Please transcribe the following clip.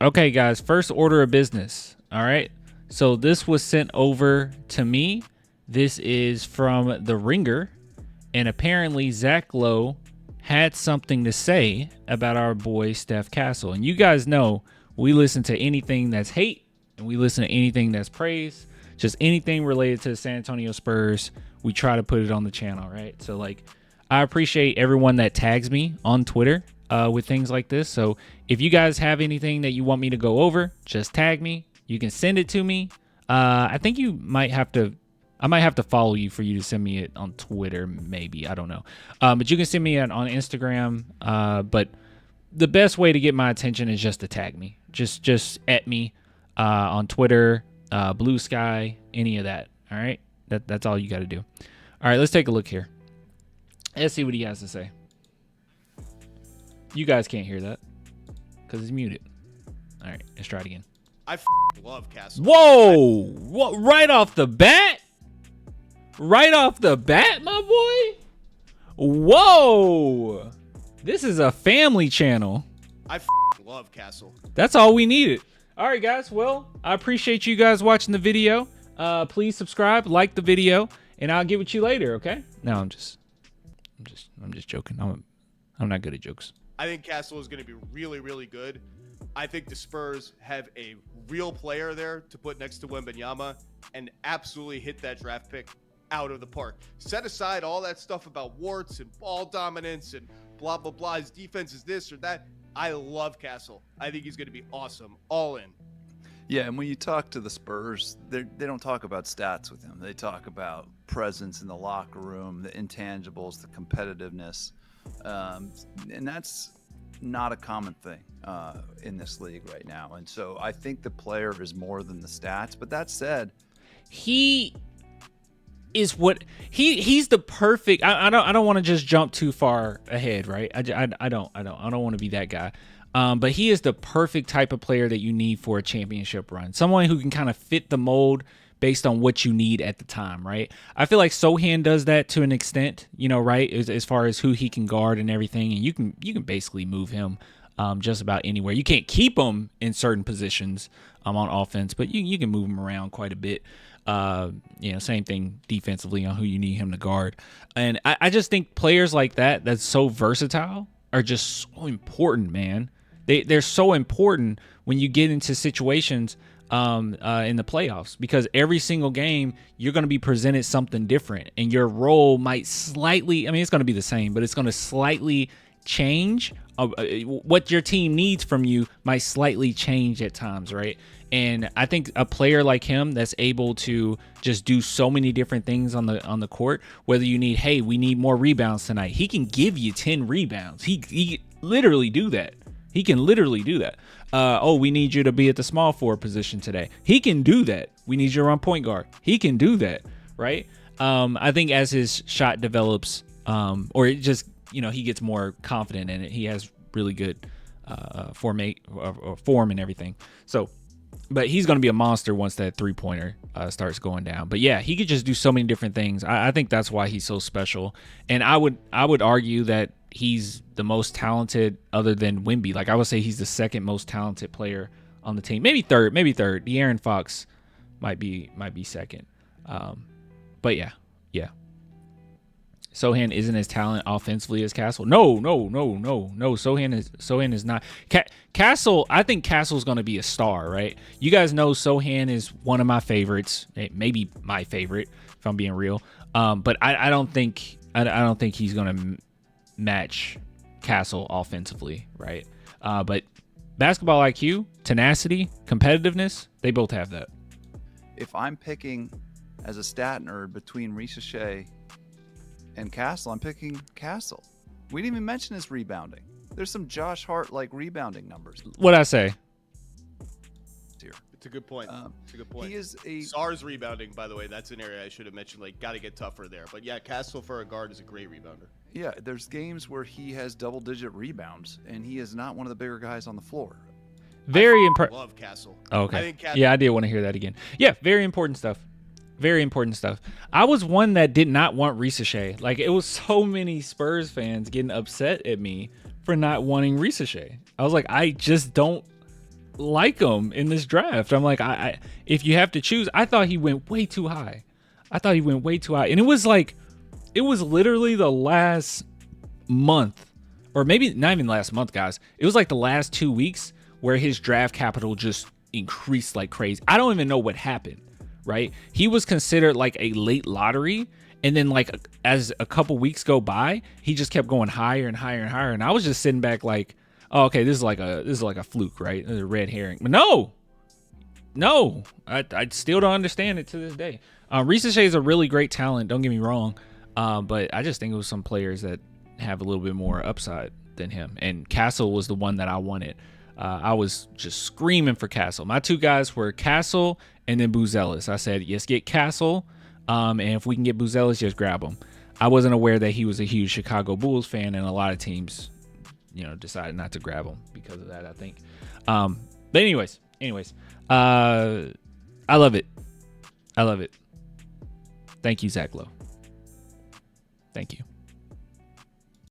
Okay, guys, first order of business. All right. So this was sent over to me. This is from The Ringer. And apparently Zach Lowe had something to say about our boy Steph Castle. And you guys know we listen to anything that's hate and we listen to anything that's praise. Just anything related to the San Antonio Spurs, we try to put it on the channel, right? So, like, I appreciate everyone that tags me on Twitter with things like this. So if you guys have anything that you want me to go over, just tag me. You can send it to me. I think you might have to, I might have to follow you for you to send me it on Twitter, maybe. I don't know. But you can send me it on Instagram. But the best way to get my attention is just to tag me. Just at me on Twitter, Blue Sky, any of that. All right? That's all you got to do. All right, let's take a look here. Let's see what he has to say. You guys can't hear that because it's muted. All right, let's try it again. I love Castle. Whoa! What? Right off the bat? Right off the bat, my boy? Whoa! This is a family channel. I love Castle. That's all we needed. All right, guys. Well, I appreciate you guys watching the video. Please subscribe, like the video, and I'll get with you later. Okay? No, I'm just joking. I'm not good at jokes. I think Castle is going to be really, really good. I think the Spurs have a real player there to put next to Wembanyama and absolutely hit that draft pick out of the park. Set aside all that stuff about warts and ball dominance and blah, blah, blah. His defense is this or that. I love Castle. I think he's going to be awesome. All in. Yeah, and when you talk to the Spurs, they don't talk about stats with him. They talk about presence in the locker room, the intangibles, the competitiveness. And that's not a common thing in this league right now. And so I think the player is more than the stats. But that said, he is what he's the perfect. I don't want to just jump too far ahead, right? I don't want to be that guy. But he is the perfect type of player that you need for a championship run. Someone who can kind of fit the mold based on what you need at the time, right? I feel like Sohan does that to an extent, right? As far as who he can guard and everything, and you can basically move him just about anywhere. You can't keep him in certain positions on offense, but you can move him around quite a bit. Same thing defensively on who you need him to guard. And I just think players like that's so versatile are just so important, man. They're so important when you get into situations in the playoffs, because every single game you're going to be presented something different, and your role might slightly, it's going to be the same, but it's going to slightly change. What your team needs from you might slightly change at times, right? And I think a player like him that's able to just do so many different things on the court, whether you need, hey, we need more rebounds tonight, he can give you 10 rebounds. He literally do that. He can literally do that. We need you to be at the small forward position today. He can do that. We need you to run point guard. He can do that, right? I think as his shot develops, or it just, he gets more confident in it, he has really good form and everything. So, but he's going to be a monster once that three-pointer starts going down. But yeah, he could just do so many different things. I think that's why he's so special. And I would argue that he's the most talented other than Wemby. Like, I would say he's the second most talented player on the team. Maybe third. De'Aaron Fox might be second. But yeah. Sohan isn't as talented offensively as Castle. No. Sohan is not. Castle, I think Castle's going to be a star, right? You guys know Sohan is one of my favorites, maybe my favorite, if I'm being real. But I don't think he's going to match Castle offensively, right? But basketball IQ, tenacity, competitiveness, they both have that. If I'm picking as a stat nerd between Ricochet and Castle, I'm picking Castle. We didn't even mention his rebounding. There's some Josh Hart-like rebounding numbers. What'd I say? Here. It's a good point. It's a good point. He is a SAR's rebounding, by the way. That's an area I should have mentioned. Like, got to get tougher there. But yeah, Castle for a guard is a great rebounder. Yeah, there's games where he has double-digit rebounds, and he is not one of the bigger guys on the floor. Very impressive. Love Castle. Oh, okay. I think Castle. Yeah, I did want to hear that again. Yeah, very important stuff. Very important stuff. I was one that did not want Ricochet. Like, it was so many Spurs fans getting upset at me for not wanting Ricochet. I was like, I just don't like him in this draft. I'm like, I if you have to choose, I thought he went way too high. And it was literally the last month, or maybe not even last month, guys. It was like the last 2 weeks where his draft capital just increased like crazy. I don't even know what happened, right? He was considered like a late lottery, and then like as a couple weeks go by, he just kept going higher and higher and higher. And I was just sitting back like, oh, okay, this is like a fluke, right? This is a red herring. But no, I still don't understand it to this day. Ricochet is a really great talent, don't get me wrong, but I just think it was some players that have a little bit more upside than him. And Castle was the one that I wanted. I was just screaming for Castle. My two guys were Castle and then Buzelis. I said, yes, get Castle, and if we can get Buzelis, just grab him. I wasn't aware that he was a huge Chicago Bulls fan, and a lot of teams, decided not to grab him because of that, I think. But anyways, I love it. Thank you, Zach Lowe. Thank you.